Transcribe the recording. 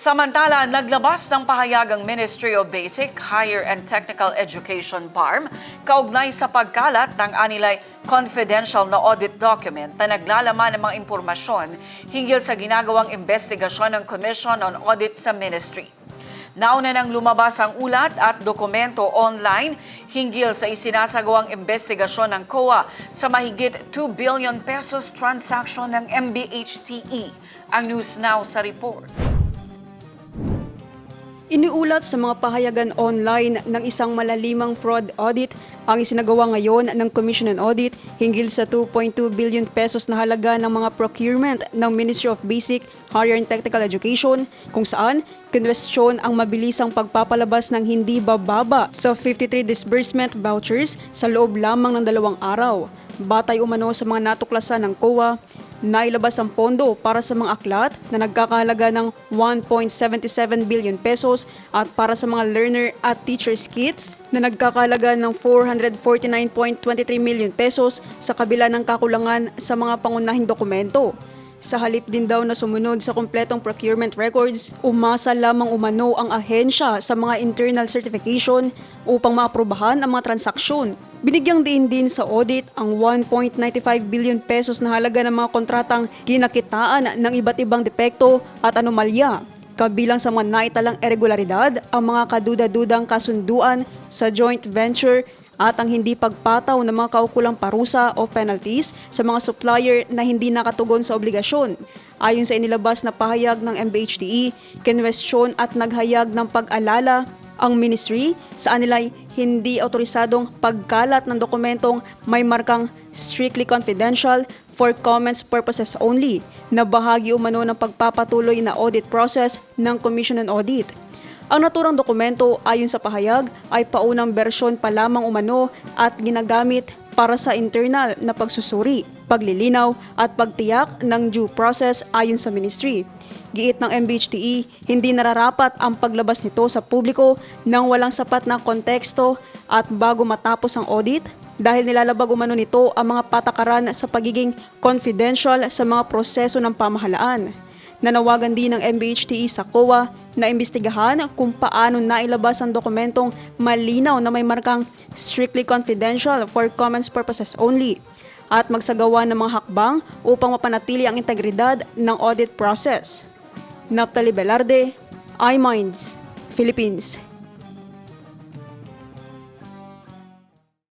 Samantala, naglabas ng pahayag ang Ministry of Basic, Higher and Technical Education BARM kaugnay sa pagkalat ng anilay confidential na audit document na naglalaman ng mga impormasyon hinggil sa ginagawang investigasyon ng Commission on Audit sa Ministry. Nauna nang lumabas ang ulat at dokumento online hinggil sa isinasagawang investigasyon ng COA sa mahigit 2 billion pesos transaction ng MBHTE. Ang News Now sa report. Iniulat sa mga pahayagan online ng isang malalimang fraud audit ang isinagawa ngayon ng Commission on Audit hinggil sa 2.2 billion pesos na halaga ng mga procurement ng Ministry of Basic, Higher and Technical Education kung saan kinwestiyon ang mabilisang pagpapalabas ng hindi bababa sa 53 disbursement vouchers sa loob lamang ng 2 araw. Batay umano sa mga natuklasan ng COA, nailabas ang pondo para sa mga aklat na nagkakahalaga ng 1.77 billion pesos at para sa mga learner at teachers kits na nagkakahalaga ng 449.23 million pesos sa kabila ng kakulangan sa mga pangunahing dokumento. Sa halip din daw na sumunod sa kumpletong procurement records, umasa lamang umano ang ahensya sa mga internal certification upang maaprubahan ang mga transaksyon. Binigyang diin din sa audit ang 1.95 billion pesos na halaga ng mga kontratang kinakitaan ng iba't ibang depekto at anomalya. Kabilang sa mga naitalang irregularidad ang mga kaduda-dudang kasunduan sa joint venture at ang hindi pagpataw ng mga kaukulang parusa o penalties sa mga supplier na hindi nakatugon sa obligasyon. Ayon sa inilabas na pahayag ng MBHTE, kinwestiyon at naghayag ng pag-alala ang ministry sa anilay hindi otorisadong pagkalat ng dokumentong may markang strictly confidential for comments purposes only na bahagi umano ng pagpapatuloy na audit process ng Commission on Audit. Ang naturang dokumento ayon sa pahayag ay paunang bersyon pa lamang umano at ginagamit para sa internal na pagsusuri, paglilinaw at pagtiyak ng due process ayon sa ministry. Giit ng MBHTE, hindi nararapat ang paglabas nito sa publiko nang walang sapat na konteksto at bago matapos ang audit dahil nilalabag umano nito ang mga patakaran sa pagiging confidential sa mga proseso ng pamahalaan. Nanawagan din ng MBHTE sa COA na imbestigahan kung paano nailabas ang dokumentong malinaw na may markang strictly confidential for comments purposes only at magsagawa ng mga hakbang upang mapanatili ang integridad ng audit process. Naphtali Velarde, iMinds, Philippines.